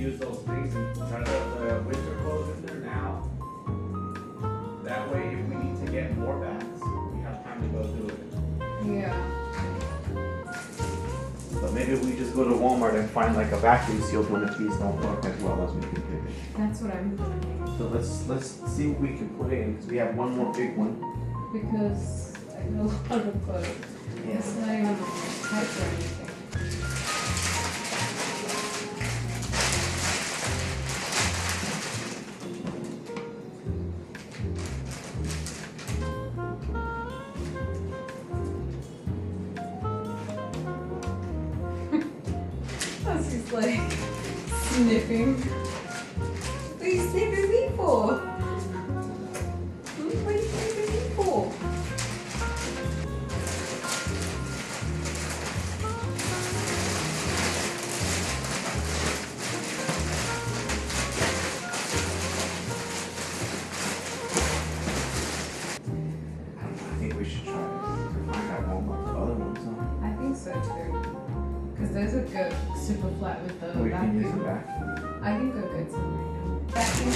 use those things and try to put the winter clothes in there now. That way, if we need to get more bags, we have time to go do it. Yeah. But maybe if we just go to Walmart and find like a vacuum sealed one if these don't work as well as we can fit it. That's what I'm doing. So let's see what we can put in because we have one more big one. Because I know a lot of clothes. Yeah. It's not even tight or anything. He's like sniffing. What are you sniffing me for? What are you sniffing me for? I think we should try to find out more about the other ones. Huh? I think so too. Because those are good, super flat with the We can use the vacuum. back. I think they're good too right now. Vacuum.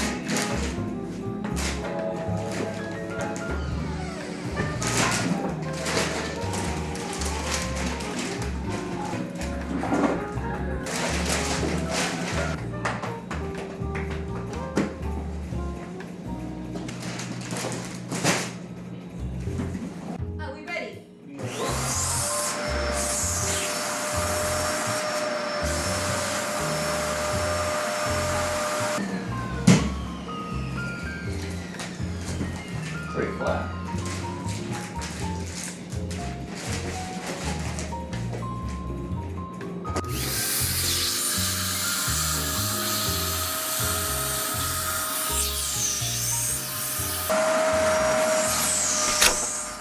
Are we ready? Pretty flat.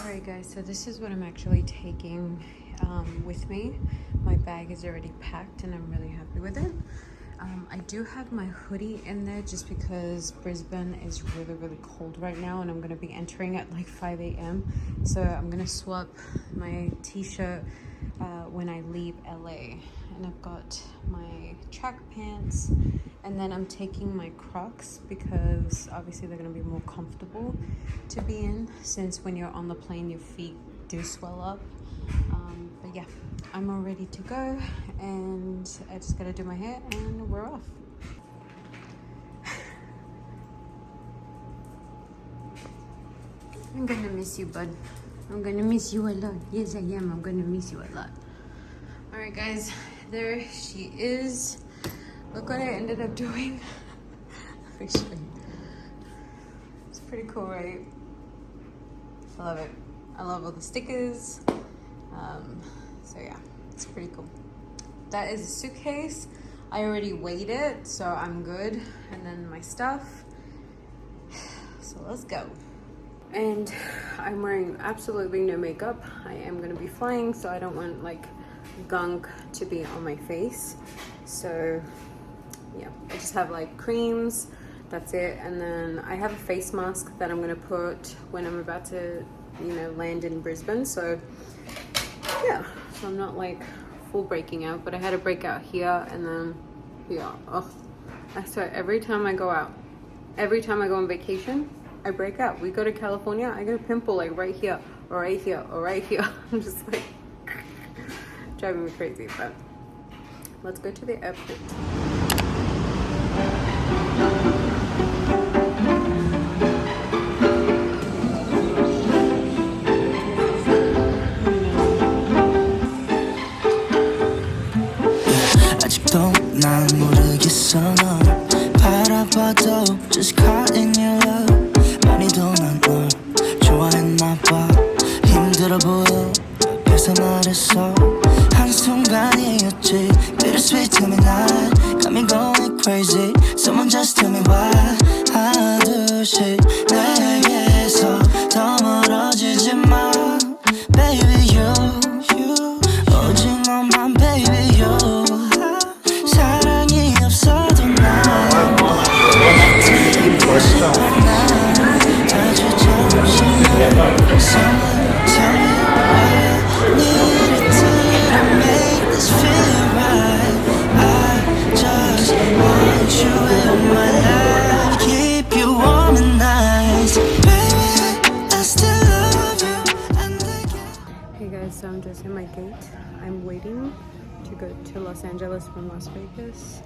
Alright guys, so this is what I'm actually taking with me. My bag is already packed and I'm really happy with it. I do have my hoodie in there just because Brisbane is really cold right now and I'm going to be entering at like 5 a.m. So I'm going to swap my t-shirt when I leave LA. And I've got my track pants and then I'm taking my Crocs because obviously they're going to be more comfortable to be in since when you're on the plane your feet do swell up. But yeah, I'm all ready to go and I just gotta do my hair and we're off. I'm gonna miss you, bud. I'm gonna miss you a lot. Yes, I am. I'm gonna miss you a lot. All right, guys, there she is. Look what I ended up doing. Let me show you. It's pretty cool, right? I love it. I love all the stickers. So yeah, it's pretty cool. That is a suitcase. I already weighed it, so I'm good. And then my stuff. So let's go. And I'm wearing absolutely no makeup. I am gonna be flying, so I don't want like gunk to be on my face. So yeah, I just have like creams, that's it. And then I have a face mask that I'm gonna put when I'm about to, you know, land in Brisbane. So yeah, so I'm not like full breaking out, but I had a breakout here and then here. Oh, I swear every time I go out, every time I go on vacation, I break out. We go to California, I get a pimple like right here or right here or right here. I'm just like driving me crazy, but let's go to the airport. 아직도 난 모르겠어 널 바라봐도 just caught in your love 많이도 난 널 좋아했나봐 힘들어 보여 그래서 말했어 한순간이었지 bittersweet tell me not got me going crazy someone just tell me why 하나 둘씩 내게서 더 멀어지지 마 baby you 오직 너만 baby you 사랑이 없어도 난 듣고 싶어 난 아주 잠시만 Someone tell me why I needed to make this feel right I just want I'm waiting to go to Los Angeles from Las Vegas.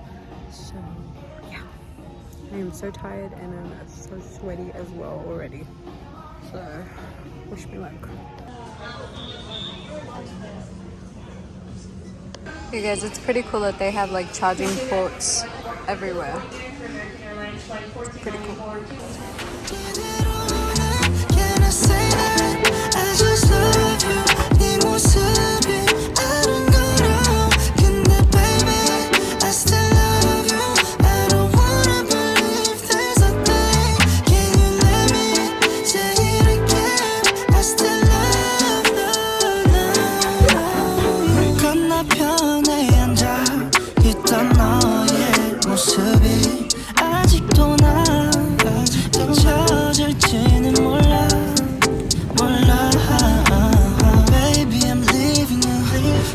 So yeah, I am so tired and I'm so sweaty as well already. So wish me luck. Hey guys, it's pretty cool that they have like charging ports everywhere. It's pretty cool. Can I say that I just love you? 네 모습이 아름다워. 근데 baby, I still love you. I don't wanna believe there's a thing. Can you let me say it again? I still love you. 건너편에 앉아 있던 너의 모습이 아직도 나 잊혀질지는 몰라 Baby I'm leaving you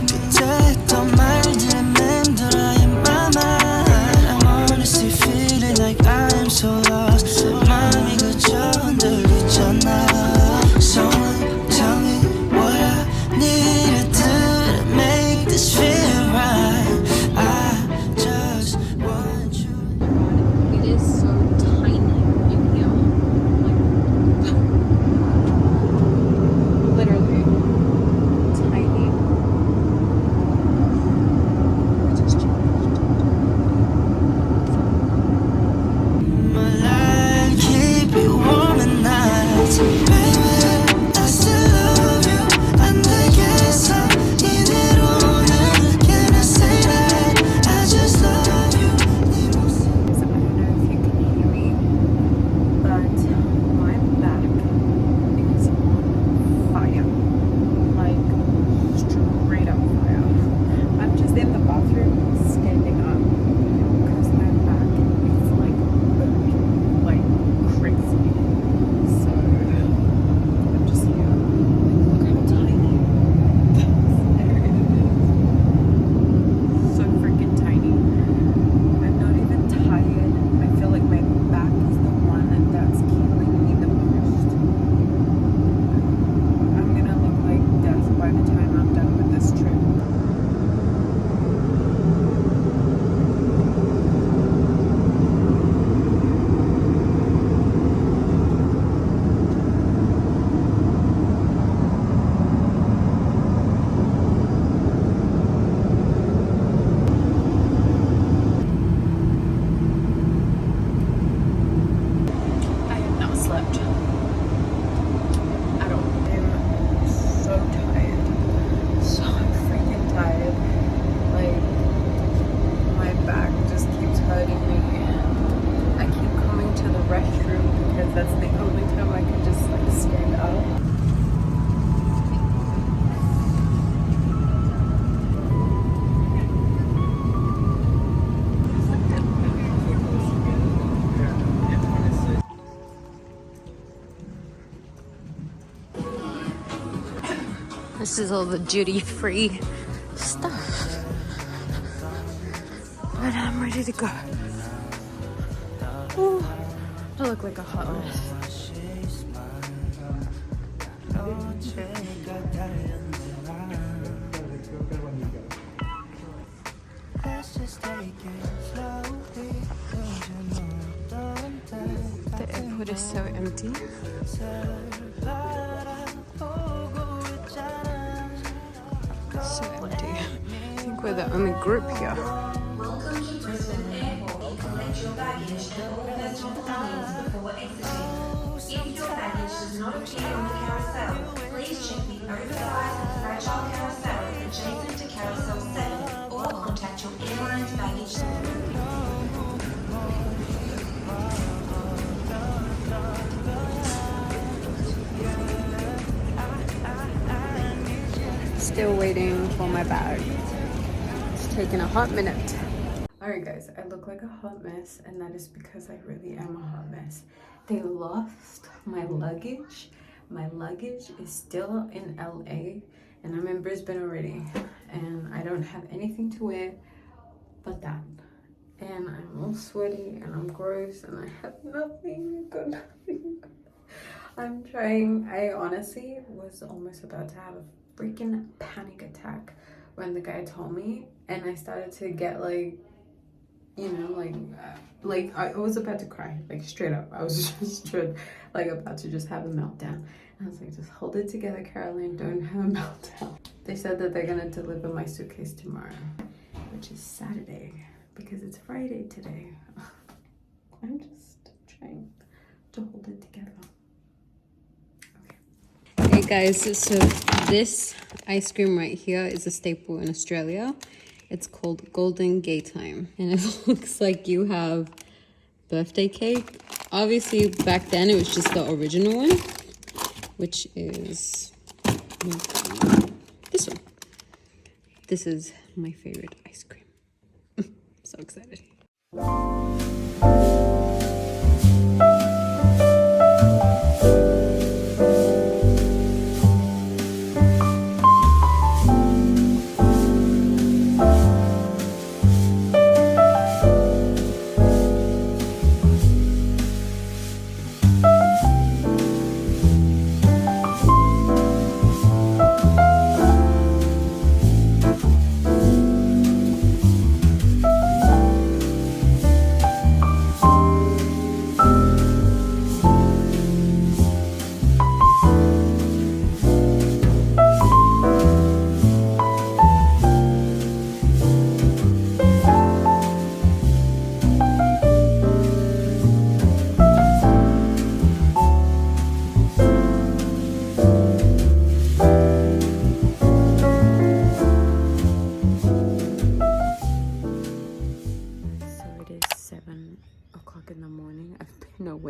그때 했던 말들이 맴돌아 in my mind I'm honestly feeling like I am so lost 마음이 그저 흔들리잖아 So tell me what I need to do to make this feel right I just want you It is so tiny in here. Like, literally tiny. I just changed. My life keep you warm at night Baby I still love you 안 되겠어 이대로는 Can I say that I just love you 네 모습 I don't know if you can hear me, but my back is on fire. Like straight up fire. I'm just in the bathroom standing up because my back is like burning like crazy. So I'm just here. Like, look how tiny this area is. So freaking tiny. I'm not even tired. I feel like my back is the one that's killing me the most. I'm gonna look like death by the time I'm done with this trip. I have not slept at all. I'm so tired. So freaking tired. Like, my back just keeps hurting me and I keep coming to the restroom because that's the only time I can just like stand up. This is all the duty-free stuff. But I'm ready to go. Ooh, I look like a hot mess. Let's just take it slowly The airport is so empty. So empty. I think we're the only group here. Welcome to Brisbane Airport. Collect your baggage and all personal belongings before exiting. If your baggage does not appear on the carousel, please check the oversized and fragile carousel adjacent to Carousel 7 or contact your airline's baggage center. Still waiting for my bag. It's taking a hot minute. Alright guys, I look like a hot mess and that is because I really am a hot mess. They lost my luggage. My luggage is still in LA and I'm in Brisbane already and I don't have anything to wear but that. And I'm all sweaty and I'm gross and I have nothing. Got nothing. I'm trying. I honestly was almost about to have freaking panic attack when the guy told me, and I started to get like, you know, like I was about to cry, like straight up. I was just like about to just have a meltdown. And I was like, just hold it together, Caroline, don't have a meltdown. They said that they're gonna deliver my suitcase tomorrow, which is Saturday, because it's Friday today. I'm just trying to hold it together. Okay. Hey guys, so this ice cream right here is a staple in Australia. It's called Golden Gay Time, and it looks like you have birthday cake. Obviously, back then it was just the original one, which is this one. This is my favorite ice cream. So excited.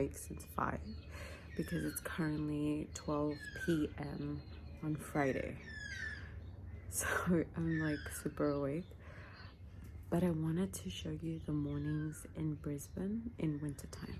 Since 5 because it's currently 12 p.m. on Friday, so I'm like super awake. But I wanted to show you the mornings in Brisbane in wintertime.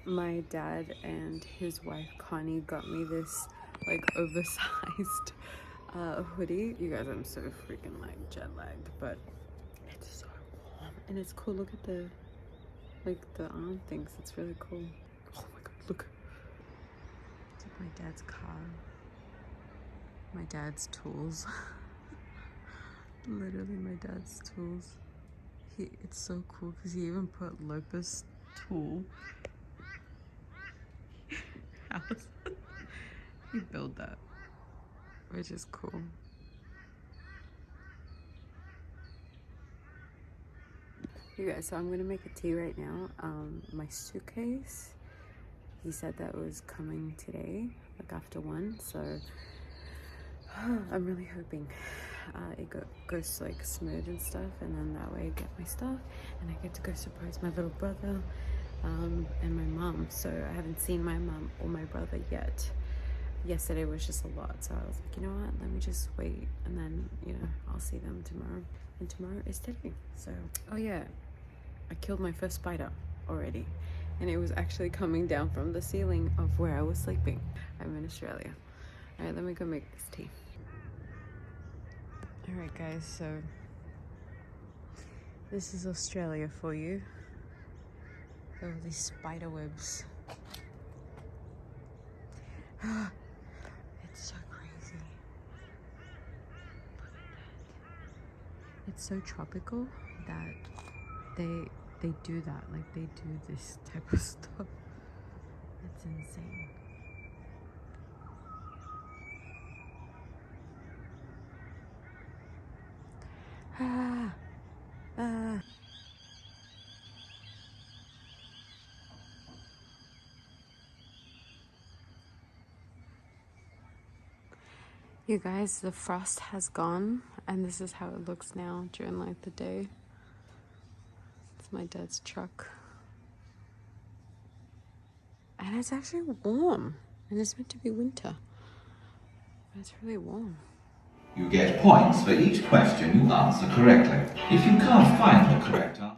My dad and his wife Connie got me this like oversized hoodie. You guys, I'm so freaking like jet lagged, but it's so warm and it's cool. Look at the like the arm things. It's really cool. Oh my god, look. It's my dad's car. My dad's tools. Literally my dad's tools. It's so cool because he even put Lopez tool house. He built that, which is cool. You guys, so I'm gonna make a tea right now. My suitcase, he said that was coming today, like after 1, so I'm really hoping it goes like smooth and stuff, and then that way I get my stuff and I get to go surprise my little brother and my mom. So I haven't seen my mom or my brother yet. Yesterday was just a lot, so I was like, you know what, let me just wait, and then, you know, I'll see them tomorrow. And tomorrow is today. So, oh yeah, I killed my first spider already, and it was actually coming down from the ceiling of where I was sleeping. I'm in Australia. All right, let me go make this tea. All right guys, so this is Australia for you. All these spider webs. It's so crazy. Look at that. It's so tropical that they do that. Like they do this type of stuff. It's insane. You guys, the frost has gone, and this is how it looks now during like the day. It's my dad's truck. And it's actually warm. And it's meant to be winter. But it's really warm. You get points for each question you answer correctly. If you can't find the correct answer,